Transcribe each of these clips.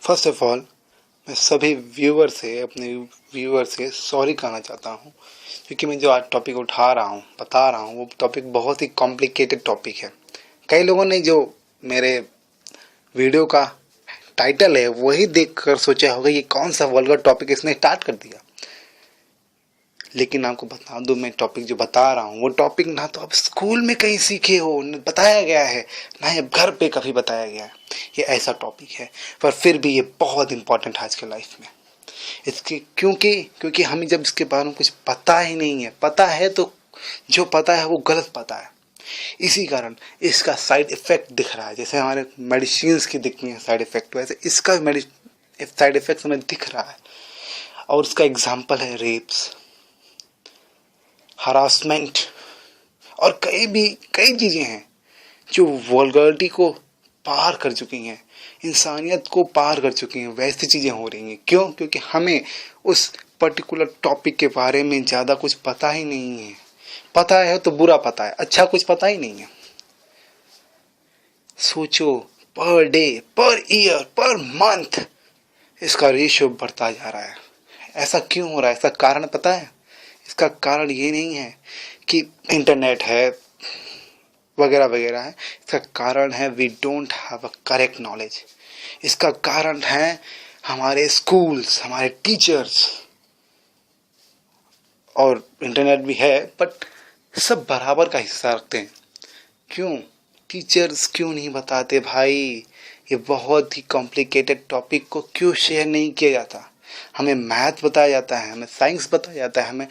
First of all मैं सभी अपने व्यूअर से सॉरी कहना चाहता हूँ, क्योंकि मैं जो आज टॉपिक उठा रहा हूँ बता रहा हूँ वो टॉपिक बहुत ही कॉम्प्लिकेटेड टॉपिक है। कई लोगों ने जो मेरे वीडियो का टाइटल है वही देखकर सोचा होगा ये कौन सा वल्गर टॉपिक इसने स्टार्ट कर दिया। लेकिन आपको बता दूं, मैं टॉपिक जो बता रहा हूँ वो टॉपिक ना तो आप स्कूल में कहीं सीखे हो, न बताया गया है, ना ही घर पे कभी बताया गया है। ये ऐसा टॉपिक है पर फिर भी ये बहुत इंपॉर्टेंट है आज के लाइफ में। इसके क्योंकि हमें जब इसके बारे में कुछ पता ही नहीं है, पता है तो जो पता है वो गलत पता है। इसी कारण इसका साइड इफेक्ट दिख रहा है, जैसे हमारे मेडिसिन की दिखती है साइड इफेक्ट, वैसे इसका साइड इफेक्ट हमें दिख रहा है। और उसका एग्जाम्पल है रेप्स, हरासमेंट और कई चीज़ें हैं जो वल्गैरिटी को पार कर चुकी हैं, इंसानियत को पार कर चुकी हैं। वैसी चीज़ें हो रही हैं। क्यों? क्योंकि हमें उस पर्टिकुलर टॉपिक के बारे में ज़्यादा कुछ पता ही नहीं है। पता है तो बुरा पता है, अच्छा कुछ पता ही नहीं है। सोचो, per day, per year, per month इसका रेशियो बढ़ता जा रहा है। ऐसा क्यों हो रहा है? इसका कारण पता है? इसका कारण ये नहीं है कि इंटरनेट है वगैरह वगैरह है। इसका कारण है we don't have a correct knowledge. इसका कारण है हमारे स्कूल्स, हमारे टीचर्स, और इंटरनेट भी है बट सब बराबर का हिस्सा रखते हैं। क्यों? टीचर्स क्यों नहीं बताते भाई? ये बहुत ही कॉम्प्लिकेटेड टॉपिक को क्यों शेयर नहीं किया जाता? हमें मैथ बताया जाता है, हमें साइंस बताया जाता है, हमें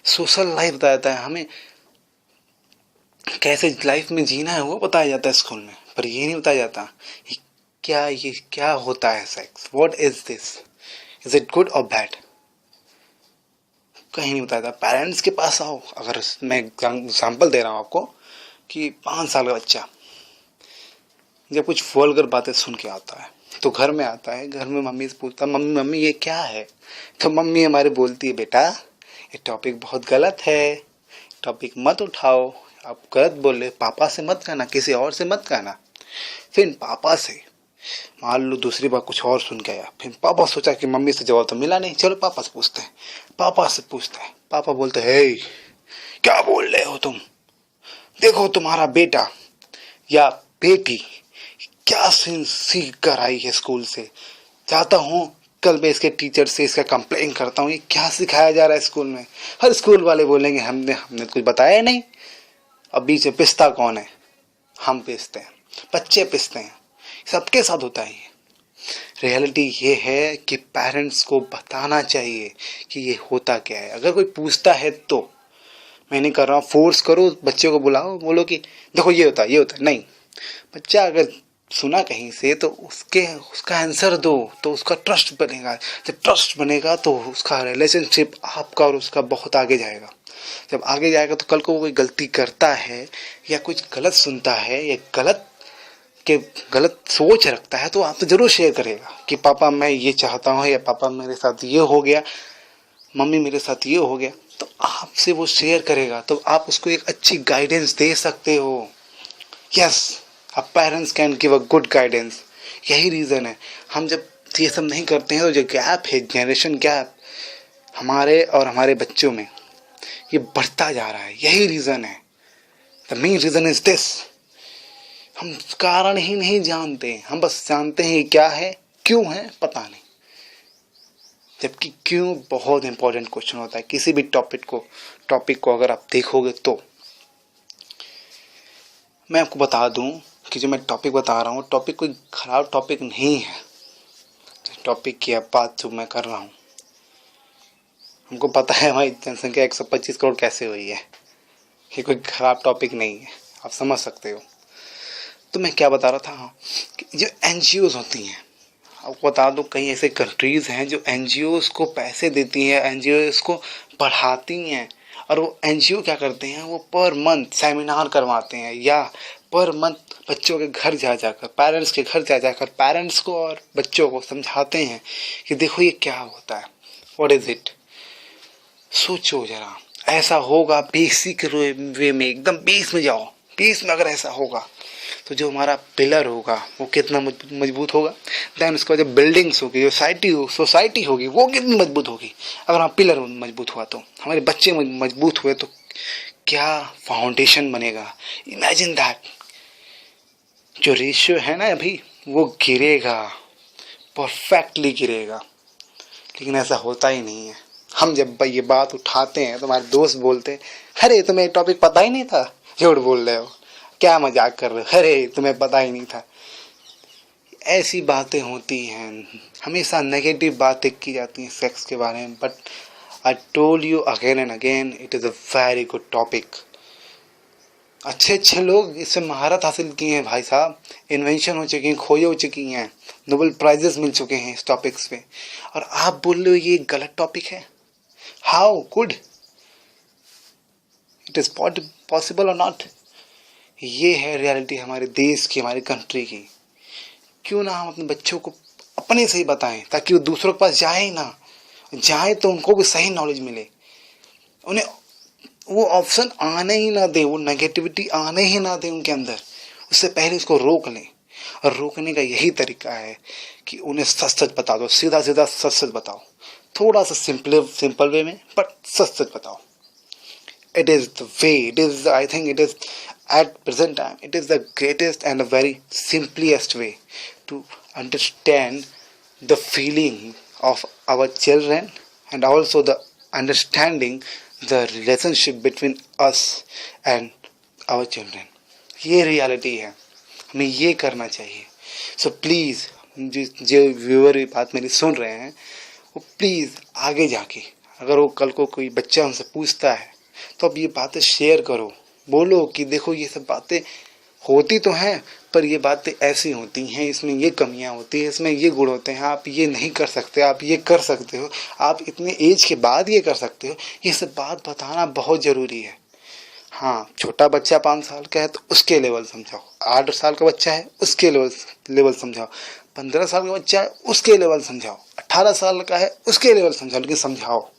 सोशल लाइफ बताया जाता है, हमें कैसे लाइफ में जीना है वो बताया जाता है स्कूल में। पर ये नहीं बताया जाता ये क्या होता है sex, what is this, is it good और बैड, कहीं नहीं बताया था। पेरेंट्स के पास आओ, अगर मैं एग्जाम्पल दे रहा हूँ आपको कि 5 साल का बच्चा जब कुछ वल्गर बातें सुन के आता है तो घर में आता है, घर में मम्मी से पूछता है मम्मी मम्मी ये क्या है? तो मम्मी हमारे बोलती है बेटा ये टॉपिक बहुत गलत है, टॉपिक मत उठाओ, आप गलत बोल रहे, पापा से मत कहना, किसी और से मत कहना। फिर पापा से मान लो दूसरी बार कुछ और सुन के आया, फिर पापा सोचा कि मम्मी से जवाब तो मिला नहीं, चलो पापा से पूछते हैं। पापा से पूछते हैं, पापा बोलते हैं क्या बोल रहे हो तुम, देखो तुम्हारा बेटा या बेटी क्या सीख कर आई है स्कूल से, चाहता हूँ कल मैं इसके टीचर से इसका कंप्लेन करता हूँ, ये क्या सिखाया जा रहा है स्कूल में। हर स्कूल वाले बोलेंगे हमने कुछ बताया नहीं। अब बीच में पिसता कौन है? हम पिसते हैं, बच्चे पिसते हैं, सबके साथ होता है। रियलिटी ये है कि पेरेंट्स को बताना चाहिए कि ये होता क्या है। अगर कोई पूछता है तो मैं नहीं कर रहा हूँ फोर्स करो, बच्चे को बुलाओ, बोलो कि देखो ये होता है नहीं। बच्चा अगर सुना कहीं से तो उसका आंसर दो तो उसका ट्रस्ट बनेगा। जब ट्रस्ट बनेगा तो उसका रिलेशनशिप आपका और उसका बहुत आगे जाएगा। जब आगे जाएगा तो कल को वो कोई गलती करता है या कुछ गलत सुनता है या गलत सोच रखता है तो आप तो जरूर शेयर करेगा कि पापा मैं ये चाहता हूँ, या पापा मेरे साथ ये हो गया, मम्मी मेरे साथ ये हो गया, तो आपसे वो शेयर करेगा। तो आप उसको एक अच्छी गाइडेंस दे सकते हो। Yes, a parents can give a good guidance. यही रीज़न है हम जब ये सब नहीं करते हैं तो जो गैप है, जनरेशन गैप हमारे और हमारे बच्चों में ये बढ़ता जा रहा है। यही रीज़न है। The main reason is this. हम कारण ही नहीं जानते, हम बस जानते हैं क्या है, क्यों है पता नहीं। जबकि क्यों बहुत इंपॉर्टेंट क्वेश्चन होता है किसी भी टॉपिक को अगर आप देखोगे तो। मैं आपको बता दूं कि जो मैं टॉपिक बता रहा हूँ टॉपिक कोई खराब टॉपिक नहीं है। टॉपिक की बात जो मैं कर रहा हूँ, हमको पता है हमारी जनसंख्या 125 करोड़ कैसे हुई है। ये कोई खराब टॉपिक नहीं है, आप समझ सकते हो। तो मैं क्या बता रहा था कि जो NGOs होती हैं, आपको बता दो कई ऐसे कंट्रीज़ हैं जो NGOs को पैसे देती हैं, NGOs को पढ़ाती हैं। और वो NGO क्या करते हैं, वो पर मंथ सेमिनार करवाते हैं या पर मंथ बच्चों के घर जा जाकर, पेरेंट्स के घर जा जाकर पेरेंट्स को और बच्चों को समझाते हैं कि देखो ये क्या होता है, व्हाट इज़ इट। सोचो जरा, ऐसा होगा बेसिक वे में, एकदम बेस में जाओ, बेस में अगर ऐसा होगा तो जो हमारा पिलर होगा वो कितना मजबूत होगा। देन उसके बाद जो बिल्डिंग्स होगी, सोसाइटी होगी, वो कितनी मजबूत होगी। अगर हमारा पिलर मजबूत हुआ तो हमारे बच्चे मजबूत हुए तो क्या फाउंडेशन बनेगा। Imagine that. जो रेशियो है ना अभी वो गिरेगा, परफेक्टली गिरेगा, लेकिन ऐसा होता ही नहीं है। हम जब ये बात उठाते हैं तो हमारे दोस्त बोलते हैं, अरे तुम्हें टॉपिक पता ही नहीं था, झूठ बोल रहे हो, क्या मजाक कर रहे हो, अरे तुम्हें पता ही नहीं था। ऐसी बातें होती हैं, हमेशा नेगेटिव बातें की जाती हैं सेक्स के बारे में। But I told you again and again, it is a very good topic. अच्छे लोग इससे महारत हासिल किए हैं भाई साहब, इन्वेंशन हो चुकी हैं, खोज हो चुकी हैं, नोबेल प्राइजेस मिल चुके हैं इस टॉपिक्स पे, और आप बोल रहे हो ये गलत टॉपिक है। How could it is possible और नॉट। ये है रियलिटी हमारे देश की, हमारी कंट्री की। क्यों ना हम अपने बच्चों को अपने से ही बताएं, ताकि वो दूसरों के पास जाए ही ना, जाए तो उनको भी सही नॉलेज मिले, उन्हें वो ऑप्शन आने ही ना दे, वो नेगेटिविटी आने ही ना दे उनके अंदर। उससे पहले उसको रोक लें, और रोकने का यही तरीका है कि उन्हें सच सच बता दो, सीधा सीधा सच सच बताओ, थोड़ा सा सिंपल वे में, बट सच सच बताओ। It is the way, I think it is at present time, it is the greatest and the very simplest way to understand the feeling of our children, and also the understanding the relationship between us and our children. ये reality है, हमें ये करना चाहिए। So please जो viewer ये बात मेरी सुन रहे हैं, वो प्लीज़ आगे जाके अगर वो कल को कोई बच्चा हमसे पूछता है तो अब ये बातें शेयर करो, बोलो कि देखो ये सब बातें होती तो हैं, पर ये बातें ऐसी होती हैं, इसमें ये कमियां होती हैं, इसमें ये गुण होते हैं, आप ये नहीं कर सकते, आप ये कर सकते हो, आप इतने एज के बाद ये कर सकते हो। ये सब बात बताना बहुत ज़रूरी है। हाँ, छोटा बच्चा 5 साल का है तो उसके लेवल समझाओ, 8 साल का बच्चा है उसके लेवल समझाओ, 15 साल का बच्चा है उसके लेवल समझाओ, 18 साल का है उसके लेवल समझाओ, लेकिन समझाओ,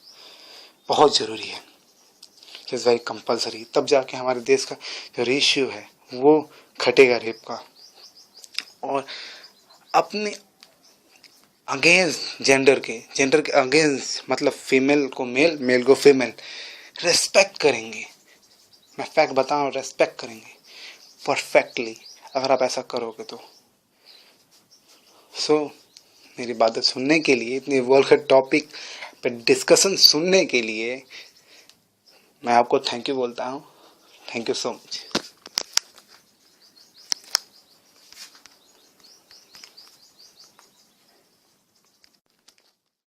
बहुत ज़रूरी है। Is very compulsory. तब जाके हमारे देश का जो रेशियो है वो घटेगा रेप का। और अपने अगेंस्ट जेंडर के अगेंस्ट, मतलब फीमेल को मेल, मेल को फीमेल, रेस्पेक्ट करेंगे। मैं फैक्ट बताऊं, रेस्पेक्ट करेंगे परफेक्टली अगर आप ऐसा करोगे तो। सो मेरी बातें सुनने के लिए, इतने वर्ल्ड टॉपिक पे डिस्कशन सुनने के लिए मैं आपको थैंक यू बोलता हूँ। Thank you so much.